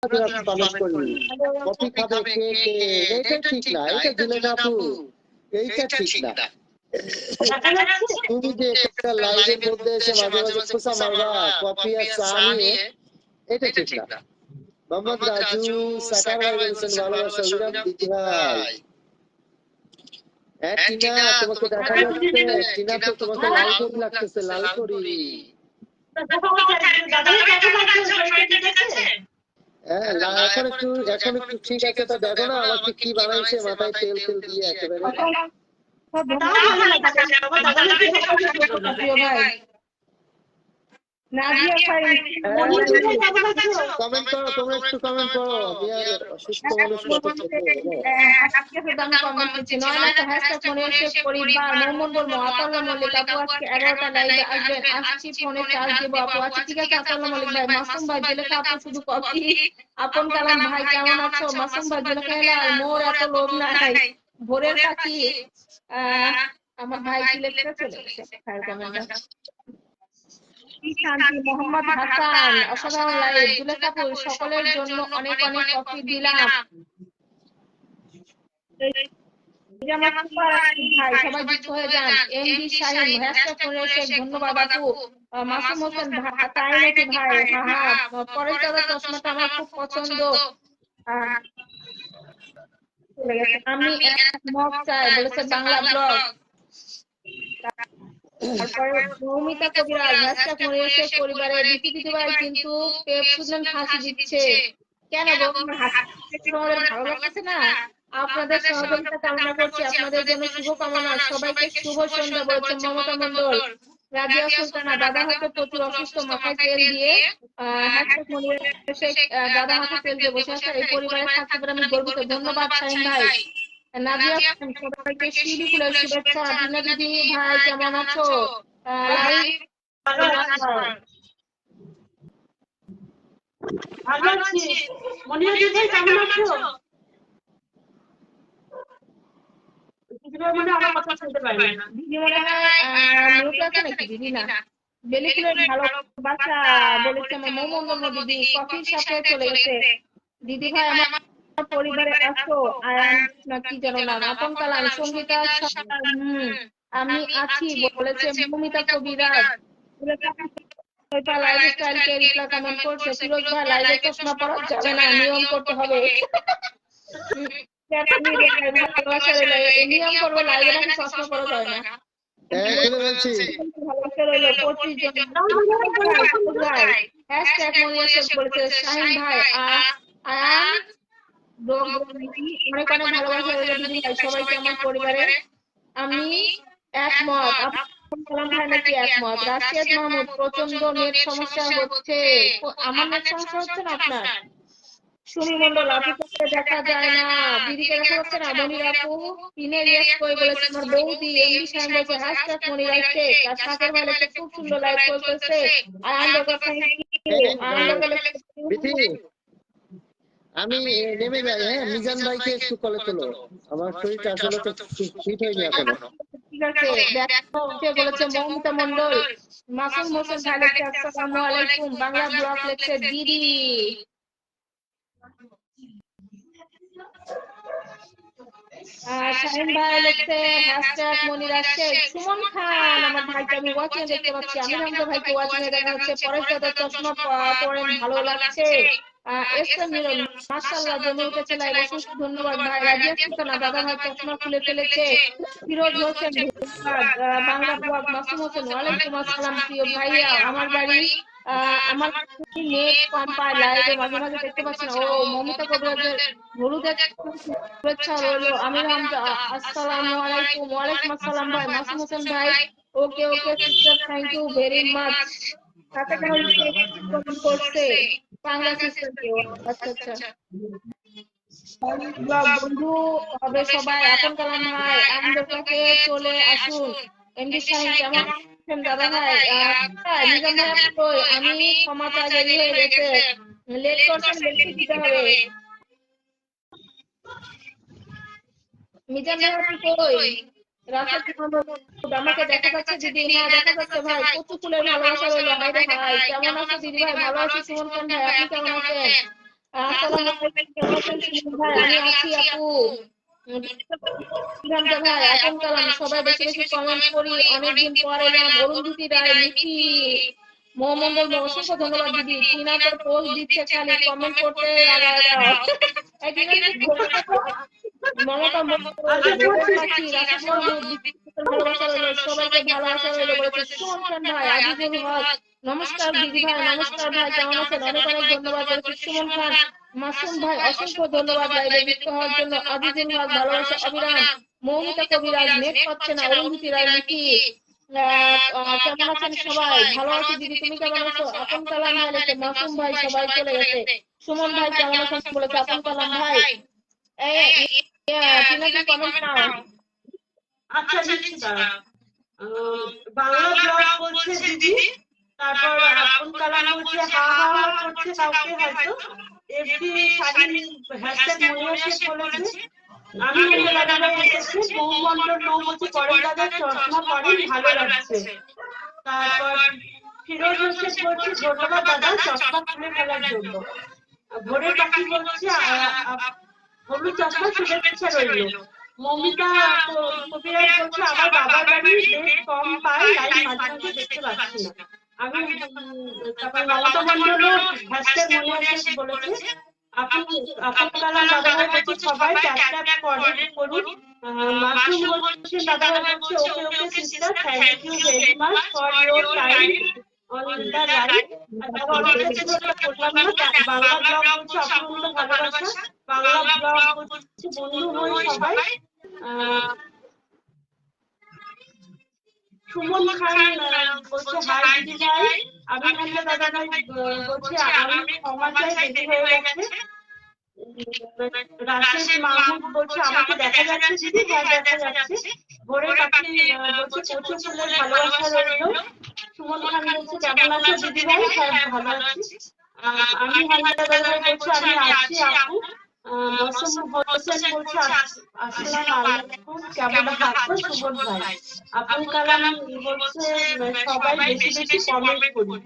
Comment করি coffee খাবে কে কে, এটা ঠিক না, এটা দিলেন আপু, এইটা ঠিক না। তুমি যে একটা লাইভের মধ্যে এসে মাঝে মাঝে খোসা মারবা কফি আর চা নিয়ে, এটা ঠিক না। মোহাম্মদ রাজু সাকার ভাই বলেছেন ভালোবাসা অবিরাম দিদি ভাই। হ্যাঁ টিনা, তোমাকে দেখা যাচ্ছে। টিনা তো তোমাকে লাল করি লাগতেছে, লাল করি। হ্যাঁ এখন একটু ঠিক আছে। তো দেখো না আমাকে কি বানাইছে, মাথায় তেল তেল দিয়ে একেবারে। কমেন্ট করো, তোমরা একটু কমেন্ট করো। আমি আর অসুস্থ মানুষ কত ছোট। পরিবার মোহাম্মদ আতাউল্লাহ মল্লিক আপু আজকে 11টা লাইভে আসবেন, আসছি ফোনে চার্জ দেব আপু। আচ্ছা ঠিক আছে আতাউল্লাহ মল্লিক ভাই। মাসুম ভাই জেলেখা আপু শুধু কফি। আপন কালাম ভাই কেমন আছো? মাসুম ভাই জেলেখা হেলাল মোর এত লোভ নাই, ভোরের পাখি। আমার ভাই কি লেখতে চলে গেছে কমেন্টটা। শান্তি মোহাম্মদ হাসান অসাধারণ লাইভ। জুলেখা আপু সকলের জন্য অনেক অনেক কফি দিলাম। ভাই সবাই যুক্ত হয়ে যান। এমডি শাহিন ধন্যবাদ আপু। মাসুম হোসেন তাই নাকি ভাই? হ্যাঁ পরেশ দাদা চশমাটা আমার খুব পছন্দ। আমি এক মগ চাই বলেছে বাংলা ব্লগ। তারপরে মৌমিতা কবিরাজ হ্যাশট্যাগ মরিয়সের পরিবারে দিদি দিদিভাই কিন্তু পেপ সুজন ফাঁসি দিচ্ছে কেন গো? তোমাদের ভালো লাগছে না? আপনাদের সহযোগিতা কামনা করছি, আপনাদের জন্য শুভ কামনা। সবাইকে শুভ সন্ধ্যা বলেছে মমতা মন্ডল। রাজিয়া সুলতানা দাদা হাতে প্রচুর অসুস্থ, মাথায় তেল দিয়ে হ্যাশট্যাগ মরিয়সের দাদা হাতে তেল দিয়ে বসে আছে। এই পরিবারে থাকতে পারে আমি গর্বিত। ধন্যবাদ শাহিন ভাই। নাজিয়া সবাইকে শিউলিফুলের শুভেচ্ছা। টিনা দিদি ভাই কেমন আছো? ভালো আছি। মনিয়া দিদি কেমন আছো? দিদিভাই মনে আমার কথা শুনতে পারে না। দিদি মনে হয় মিউট আছে নাকি? দিদি না, বেলিফুলের ভালোবাসা বলেছে আমার মৌমন্দ দিদি কফির সাথে চলে গেছে। দিদি ভাই আমার পরিবারে আছো? আয়ান না কি জানো নাম, আপন কালাম সঙ্গীতা। আমি আছি বলেছে মৌমিতা কবিরাজ। লাইফস্টাইল কে রিপ্লাই কমেন্ট করছে ফিরোজ ভাই লাইভে চশমা পরা যাবে না, নিয়ম করতে হবে। নিয়ম করবো লাইভে নাকি চশমা পরা যাবে না। ভালোবাসা রইলো 25 জন। হ্যাশট্যাগ মনিয়াস বলেছে শাহিন ভাই আয়ান অনেক অনেক ভালোবাসা রইলো দিদি ভাই সবাইকে আমার পরিবারে। আমি একমত। ভাই নাকি একমত? রাশিয়াদ মাহমুদ প্রচন্ড নেট সমস্যা হচ্ছে। আমার নেট সমস্যা হচ্ছে না আপনার? সুমি মন্ডল আপুকে দেখা যায় না, দিদিকে দেখা যাচ্ছে না। মনির আপু পিনে রিয়াক্ট করে বলেছে আমার বৌদি। এমডি সাহেব বলেছে হ্যাশট্যাগ মনির আসছে। আর সাকের ভাই লেখছে খুব সুন্দর লাইভ চলতেছে। আনন্দ আমি নেমে যাই। হ্যাঁ মিজান ভাইকে একটু কলে তোলো, আমার শরীরটা আসলে তো ফিট হয়নি এখনো। ঠিক আছে দেখো কে বলেছে মৌমিতা মন্ডল। মাসুম হোসেন ভাই লেখছে আসসালামু আলাইকুম। বাংলা ব্লগ লেখছে দিদি। শাহিন ভাই লেখছে হ্যাশট্যাগ মনির আসছে। সুমন খান আমার ভাইকে আমি ওয়াচিং দেখতে পাচ্ছি। আমির হামজা ভাইকে ওয়াচিং এ দেখা যাচ্ছে। পরেশ দাদা চশমা পরেন ভালো লাগছে। এসএম মিলন মাশাআল্লাহ জমে উঠেছে লাইভ। অসংখ্য ধন্যবাদ ভাই। রাজিয়া সুলতানা দাদা ভাই চশমা খুলে ফেলেছে। ফিরোজ হোসেন বাংলা ব্লগ। মাসুম হোসেন ওয়ালাইকুম আসসালাম প্রিয় ভাইয়া। আমার বাড়ি আমার নেট কম পায়, লাইভে মাঝে মাঝে দেখতে পাচ্ছি না। ও মমতা কবিরাজের হলুদের শুভেচ্ছা রইলো। আমির হামজা আসসালামু আলাইকুম। ওয়ালাইকুম আসসালাম ভাই। মাসুম হোসেন ভাই okay okay sister thank you very much. তাতে কেন করছে বাংলা সিস্টার কে? আচ্ছা আচ্ছা বন্ধু হবে সবাই। আপন কালাম ভাই আমাদের কাছে চলে আসুন। এমডি শাহিন কেমন আছেন দাদা ভাই? নিজাম ভাই আপনি কই? আমি ক্ষমা চাই দেরি হয়ে গেছে। লেট করছেন লেট দিতে হবে। মিজান ভাই আপনি কই? রাশেদ আমাকে দেখা যাচ্ছে দিদি? হ্যাঁ দেখা যাচ্ছে ভাই। কচু ফুলের ভালোবাসা রইলো। হাই রে হাই কেমন আছো দিদি ভাই? ভালো আছি। সুমন খান ভাই আপনি কেমন আছেন? আসসালামু আলাইকুম, কেমন আছেন সুমন ভাই? আমি আছি আপু। হামজা ভাই, আপন কালাম, সবাই বেশি বেশি কমেন্ট করি, অনেকদিন পর এলাম। অরুন্ধতী রায়, মিঠি, মহামন্ডল, অসংখ্য ধন্যবাদ দিদি। টিনা তো পোস্ট দিচ্ছে, খালি কমেন্ট করতে লাগায় দাও। এই টিনা মমতা আচ্ছা ভোরের বলছি পাখি, রাশেদ মাহমুদ, ভালোবাসা রইলো, সবাইকে ভালোবাসা রইলো বলেছে সুমন খান ভাই, আজিজুল হক, নমস্কার দিদি ভাই, নমস্কার ভাই, কেমন আছেন? অনেক অনেক ধন্যবাদ বলেছে সুমন খান। মাসুম ভাই, অসংখ্য ধন্যবাদ লাইভে যুক্ত হওয়ার জন্য। আজিজুল হক, ভালোবাসা অবিরাম। মৌমিতা কবিরাজ, নেট পাচ্ছে না। অরুন্ধতী রায়, মিঠি, কেমন আছেন সবাই? ভালো আছি দিদি, তুমি কেমন আছো? আপন কালাম ভাই লিখছে, মাসুম ভাই সবাই চলে গেছে। সুমন ভাই কেমন আছেন বলেছে আপন কালাম ভাই। টিনা কি কমেন্ট নাও? আচ্ছা লিখছি দাঁড়া। বাংলা ব্লগ বলছে দিদি, তারপর আপন কালাম বলছে হা হা হা করছে কাউকে হয়তো। এফবি শাড়ি হ্যাশট্যাগ মনিয়া শেখ বলেছে। আমি বলতে দাদা এসেছে। মৌমন্ডল নৌ বলছে পরের দাদা চশমা পরেন ভালো লাগছে। তারপর ফিরোজ হোসেন বলছে ধন্যবাদ দাদা চশমা খুলে ফেলার জন্য। ভোরের পাখি বলছে হলুদ চশমা শুভেচ্ছা রইল। মমিতা কবিরাজ বলছে আমার বাবার বাড়ি নেট কম পাই, লাইভ মাঝে মাঝে দেখতে পাচ্ছি না। আমি তারপর মমতা মন্ডলও হ্যাশট্যাগ মনে আসে বলেছে। আপন কালাম দাদাভাই বলছে সবাই ট্যাপ ট্যাপ করুন। মাসুম বলছে দাদাভাই বলছে okay okay sister, thank you very much for your time on the live. তারপর অনেক কিছু বললাম না। বাংলা ব্লগ বলছে অপূর্ণ ভালোবাসা। বাংলা ব্লগ বলছে বন্ধু হই সবাই। সুমন খান বলছে হাই দিদি ভাই। আমি হামজা দাদা ভাই বলছে আমি ক্ষমা চাই, দেরি হয়ে গেছে। রাশেদ মাহমুদ বলছে আমাকে দেখা যাচ্ছে দিদি? হ্যাঁ দেখা যাচ্ছে। ভোরের পাখি বলছে প্রচুর ফুলের ভালোবাসা রইল। সুমন খান বলছে কেমন আছো দিদি ভাই? হ্যাঁ ভালো আছি। আমি হামজা দাদা ভাই বলছে আমি আছি আপু। মৌসুম হোসেন বলছে আসসালামু আলাইকুম, কেমন আছো সুমন ভাই? আপন কালাম বলছে সবাই বেশি বেশি কমেন্ট করি।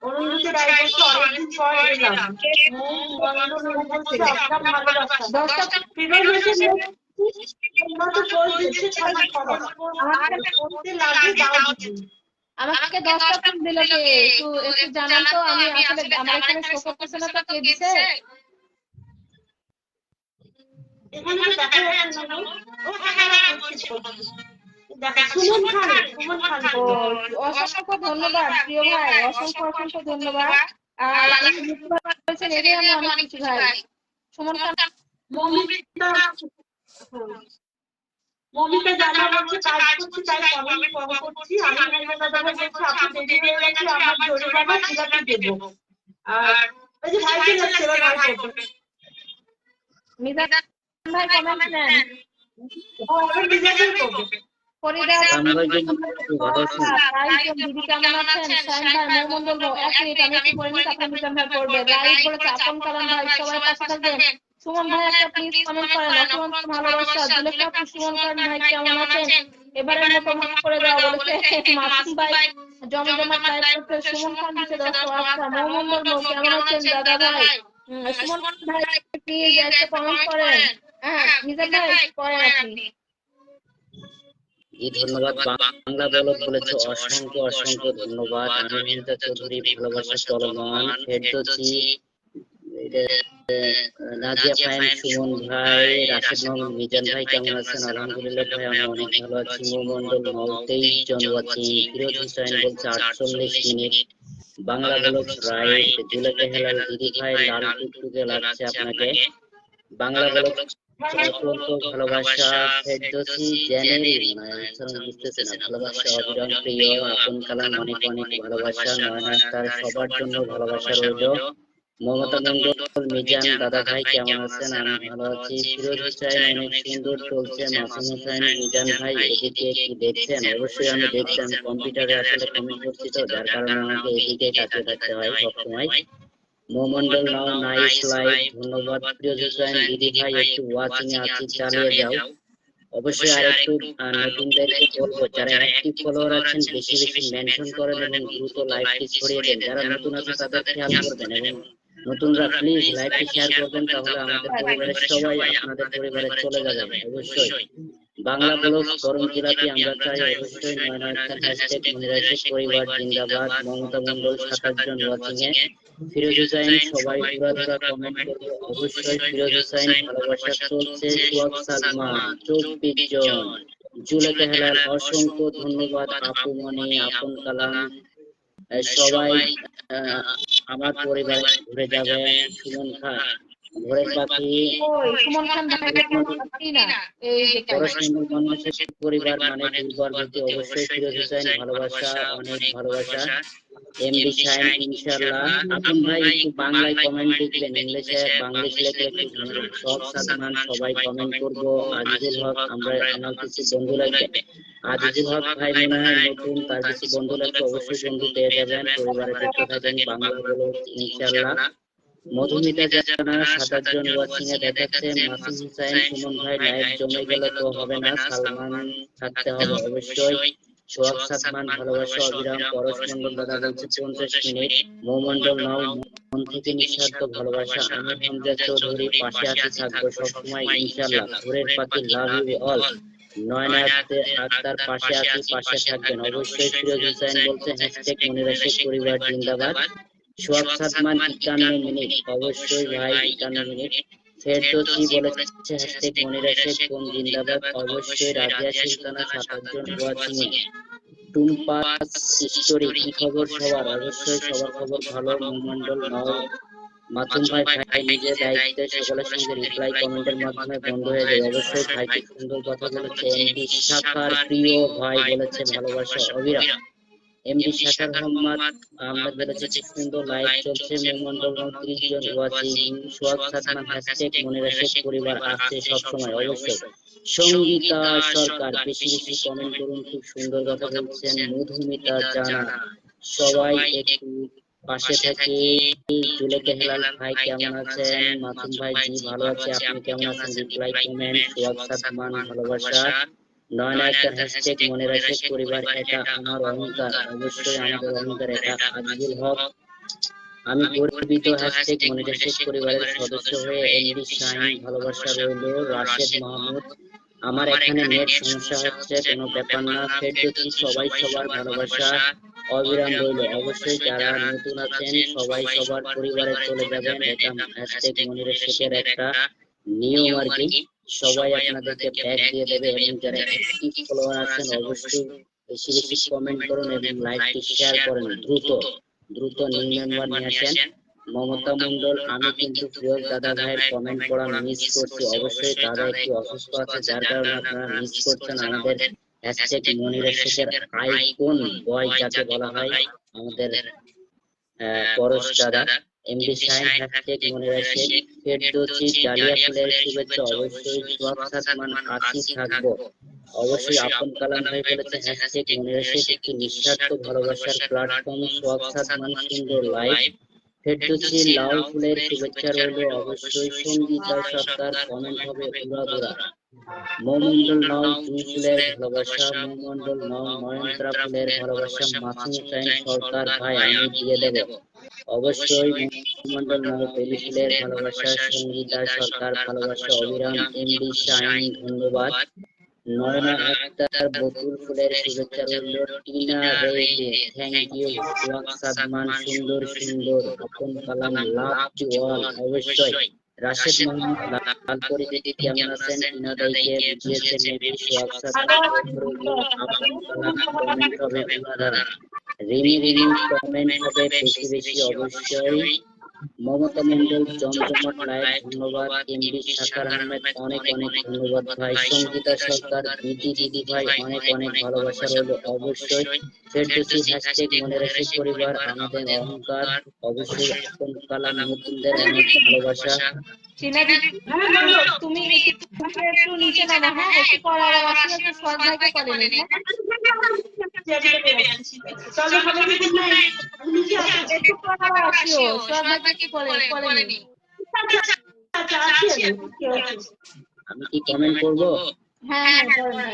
অরুন্ধতী রায় বলছে অনেকদিন পর এলাম। মৌমন্ডল বলছে আপনার ভালোবাসা। ফিরোজ হোসেন তোমরা তো পোস্ট দিচ্ছে, খালি কমেন্ট করতে লাগে দাও দিদি। আমাকে 10টা ফুল দিল কে? একটু একটু জানান তো, আমি আসলে আমার এখানে শো করতেছে না তো, কে দিছে? এখানে তো দেখা যাচ্ছে না গো। ও দেখা যাচ্ছে সুমন খান অসংখ্য ধন্যবাদ প্রিয় ভাই, অসংখ্য অসংখ্য ধন্যবাদ। আর উনি বলছেন এটাই আমি অনেক খুশি ভাই। সুমন খান মমিতা জানা বলছে কাজ করছি তাই কমেন্ট কম করছি। আমি হামজা দাদা বলছে আপনি দেরি হয়ে গেছে, আমার জরিমানা জিলাপি দেব। আর ওই যে ভাই চলে যাচ্ছে, এবার ভাই করবে। মিজান ভাই কমেন্ট নেন। ও এবার মিজানুর করবে। ফরিদা দিদি কেমন আছেন? শাহিন ভাই, মৌমন্ডল ভাই, 1 মিনিট আমি একটু পরে নিচ্ছি, আপনার মিজান ভাই করবে। লাইভ বলেছে আপন কালাম ভাই, সবাই পাশে থাকবেন। সুমন ভাই একটা প্লিজ কমেন্ট করেন, অসংখ্য ভালোবাসা। জুলেখা আপু, সুমন খান ভাই কেমন আছেন? এবারের মতো মাফ করে দেওয়া বলেছে মাসুম ভাই। জমজমাট লাইভ করতে সুমন খান দিচ্ছে 10। আচ্ছা, মৌমন্ডল কেমন আছেন দাদা ভাই? সুমন খান ভাই প্লিজ একটা কমেন্ট করেন। হ্যাঁ মিজান ভাই করেন আপনি। ধন্যবাদ। বাংলা বলক বলেছে অসংখ্য অসংখ্য ধন্যবাদ। আনন্দিতা চৌধুরী, ভালোবাসা চলমান। ফেরদৌসি, নাজিয়া ফাইন, সুমন ভাই, রাশেদ মাহমুদ, মিজান ভাই কেমন আছেন? আলহামদুলিল্লাহ ভাই আমি অনেক ভালো আছি। মৌমন্ডল 23 জন ওয়াচিং। ফিরোজ হুসাইন বলছে 48 মিনিট। বাংলা বলক রাইট। জুলেখা হেলাল, দিদি ভাই লাল টুকটুকে লাগছে আপনাকে। বাংলা বলক অত্যন্ত ভালোবাসা। ফেরদৌসি জ্যানেল, বুঝতেছে না, ভালোবাসা অবিরাম প্রিয়। আপন কালাম অনেক অনেক ভালোবাসা। নয়না তার সবার জন্য ভালোবাসা রইল। মমতা মন্ডল, মিজান দাদা ভাই কেমন আছেন? আমি ভালো আছি। ফিরোজ হুসাইন অনেক সুন্দর চলছে। মাসুম হুসাইন, মিজান ভাই এদিকে কি দেখছেন? অবশ্যই আমি দেখছি, আমি কম্পিউটারে আসলে কমেন্ট করছি তো, যার কারণে আমাকে এদিকে কাছে থাকতে হয় সবসময়। মৌমন্ডল নাও নাইস লাইভ, ধন্যবাদ। ফিরোজ হুসাইন, দিদি ভাই একটু ওয়াচিং এ আছি, চালিয়ে যাও। অবশ্যই আরেকটু নতুনদেরকে বলবো, যারা অ্যাক্টিভ ফলোয়ার আছেন বেশি বেশি মেনশন করেন এবং দ্রুত লাইভটি ছড়িয়ে দেন। যারা নতুন আছে তাদের খেয়াল করবেন এবং নতুনরা প্লিজ লাইভটি শেয়ার করবেন, তাহলে আমাদের পরিবারের সবাই আপনাদের পরিবারে চলে যাবে অবশ্যই। বাংলা ব্লগ করম জিলাপি আমরা চাই অবশ্যই 991 হ্যাশট্যাগ মনিরা শেখ পরিবার জিন্দাবাদ। মমতা মন্ডল 27 জন ওয়াচিং এ। ফিরোজ হুসাইন সবাই পুরা কমেন্ট করবে অবশ্যই। ফিরোজ হুসাইন ভালোবাসা চলছে। সোহাগ সালমান 24 জন। জুলেখা হেলাল অসংখ্য ধন্যবাদ আপু মনি আপন কালাম সবাই আমার পরিবারে ঘুরে যাবেন। সুমন খান ভোরের পাখি ওই সুমন খান ভাইকে পাচ্ছি না। এই যে পাইছি। পরশমন্ডল মানুষের পরিবার মানে দুর্বল ব্যক্তি অবশ্যই। ফিরোজ হুসাইন ভালোবাসা অনেক ভালোবাসা। এমডি শাইন ইনশাআল্লাহ। আপন ভাই একটু বাংলায় কমেন্ট লিখবেন, ইংলিশে বাংলিশ লিখলে একটু ঝামেলা। সব সালমান সবাই কমেন্ট করব। আজিজুল হক আমার কিছু বন্ধু লাগবে। আজিজুল হক ভাই মনে হয় নতুন, তার কিছু বন্ধু লাগবে, অবশ্যই বন্ধু পেয়ে যাবেন। পরিবারের পক্ষ থেকে বাংলা বলো ইনশাআল্লাহ। মধুমিতা জানা 27 জন ওয়াচিং এ দেখাচ্ছে। মাসুম হুসাইন সুমন ভাই লাইভ জমে গেল তো হবে না, সালমান থাকতে হবে অবশ্যই। সোহাগ সালমান ভালোবাসা অবিরাম। পরশ মন্ডল দাদা বলছে 50 মিনিট। মৌমন্ডল নাও মন থেকে নিঃস্বার্থ ভালোবাসা। আমির হামজা চৌধুরী পাশে আছি থাকবো সবসময় ইনশাআল্লাহ। ভোরের পাখি love you all. Nayna Akhtar পাশে আছি পাশে থাকবেন অবশ্যই। ফিরোজ হুসাইন বলছে হ্যাশট্যাগ মনিরা শেখ পরিবার জিন্দাবাদ। সোহাগ সালমান 51 মিনিট অবশ্যই ভাই 51 মিনিট। ফেরদৌসি বলেছে হ্যাশট্যাগ মনিরা শেখ কোন জিন্দাবাদ অবশ্যই। রাজিয়া সুলতানা 27 জন ওয়াচিং এ। টুম্পাস স্টোরি কি খবর সবার অবশ্যই সবার খবর ভালো। মন্ডল নাও মাসুম ভাই নিজের দায়িত্বে সকলের সঙ্গে রিপ্লাই কমেন্টের মাধ্যমে বন্ধ হয়ে যাবে অবশ্যই। ভাই খুব সুন্দর কথা বলেছে। এমডি শাখার প্রিয় ভাই বলেছে ভালোবাসা অবিরাম। এমডি শাখার মোহাম্মদ আহমেদ বলেছে খুব সুন্দর লাইভ চলছে। মৌমন্ডল 29 জন ওয়াচিং। সোহাগ সালমান হ্যাশট্যাগ মনিরা শেখ পরিবার আসছে সবসময় অবশ্যই। সঙ্গীতা সরকার বেশি বেশি কমেন্ট করুন, খুব সুন্দর কথা বলছেন। মধুমিতা জানা সবাই একটু পাশে থেকে। জুলেখা হেলাল ভাই কেমন আছেন? মাসুম ভাই জি ভালো আছে, আপনি কেমন আছেন? Reply comment. সোহাগ সালমান ভালোবাসা। নয়না একটা হ্যাশট্যাগ মনিরা শেখ পরিবার এটা আমার অহংকার অবশ্যই আমাদের অহংকার এটা। আজিজুল হক আমি গর্বিত হ্যাশট্যাগ মনিরা শেখ পরিবারের সদস্য হয়ে। এমডি শাইন ভালোবাসা রইল। রাশেদ মাহমুদ আমার এখানে নেট সমস্যা হচ্ছে, কোনো ব্যাপার না। ফেরদৌসি সবাই সবার ভালোবাসা অবিরাম রইল অবশ্যই। যারা নতুন আছেন সবাই সবার পরিবারে চলে যাবেন, এটা হ্যাশট্যাগ মনিরা শেখের একটা নিয়ম আর কি। সবাই আপনাদেরকে ব্যাক দিয়ে দেবে এবং যারা অ্যাক্টিভ ফলোয়ার আছেন অবশ্যই বেশি বেশি কমেন্ট করুন এবং লাইকটি শেয়ার করেন। দ্রুত নিউ মেম্বার নিয়ে আসেন। মমতা মন্ডল আমি কিন্তু ফিরোজ দাদা ভাইয়ের কমেন্ট পড়া মিস করছি অবশ্যই। দাদা একটু অসুস্থ আছে যার কারণে আপনারা মিস করছেন। আমাদের হ্যাশট্যাগ মনিরা শেখের আইকন বয় যাকে বলা হয় আমাদের পরশ দাদা। MD shine hashtag Monira Sheikh. Ferdousi dahlia ফুলের শুভেচ্ছা অবশ্যই। সোহাগ সালমান আছি থাকবো অবশ্যই। আপন কালাম ভাই বলেছে হ্যাশট্যাগ মনিরা শেখ একটি নিঃস্বার্থ ভালোবাসার প্ল্যাটফর্ম। সোহাগ সালমান সুন্দর লাইভ। ফেরদৌসি লাল ফুলের শুভেচ্ছা রইল অবশ্যই। সঙ্গীতা সরকার কমেন্ট হবে উড়াধুরা। মৌমন্ডল নাও জুই ফুলের ভালোবাসা। মৌমন্ডল নাও নয়নতারা ফুলের ভালোবাসা। মাসুম হুসাইন সরকার ভাই আমি দিয়ে দেব অবশ্যই। মৌমন্ডল নাও বেলি ফুলের ভালোবাসা। সঙ্গীতা সরকার ভালোবাসা অবিরাম। এমডি শাইন ধন্যবাদ। নয়না আক্তার বকুল ফুলের শুভেচ্ছা রইল। টিনা রেইডে থ্যাংক ইউ। সোহাগ সালমান সুন্দর সুন্দর। আপন কালাম লাভ টু অল অবশ্যই। রাশেদ মাহমুদ লালপুরি দিদি কেমন আছেন? টিনা দাইকে বুঝিয়েছেন মেবি। সোহাগ সালমান আপন কালাম কমেন্ট হবে উনারা। রিমি কমেন্ট হবে বেশি বেশি অবশ্যই। মমতা মন্ডল জমজমাট লাইভ ধন্যবাদ। এমডি শাখার আহমেদ অনেক অনেক ধন্যবাদ ভাই। সঙ্গীতা সরকার বিধি দিদি ভাই অনেক অনেক ভালোবাসা রইল অবশ্যই। ফেরদৌসি হ্যাশট্যাগ মনিরা শেখ পরিবার আমাদের অহংকার অবশ্যই। আপন কালাম নতুনদের অনেক ভালোবাসা। টিনা দিদি তুমি একটু নিচে নামো, হ্যাঁ একটু পরে আবার আসলে একটু সোহাগ ভাইকে করে নিন। চলো ভালো দিদি নাই নিচে আসো। একটু পরে আবার আসিও, সোহাগ ভাইকে একটু করে নিন। আচ্ছা আছি আমি। আমি কি কমেন্ট করব? হ্যাঁ হ্যাঁ করেন ভাই।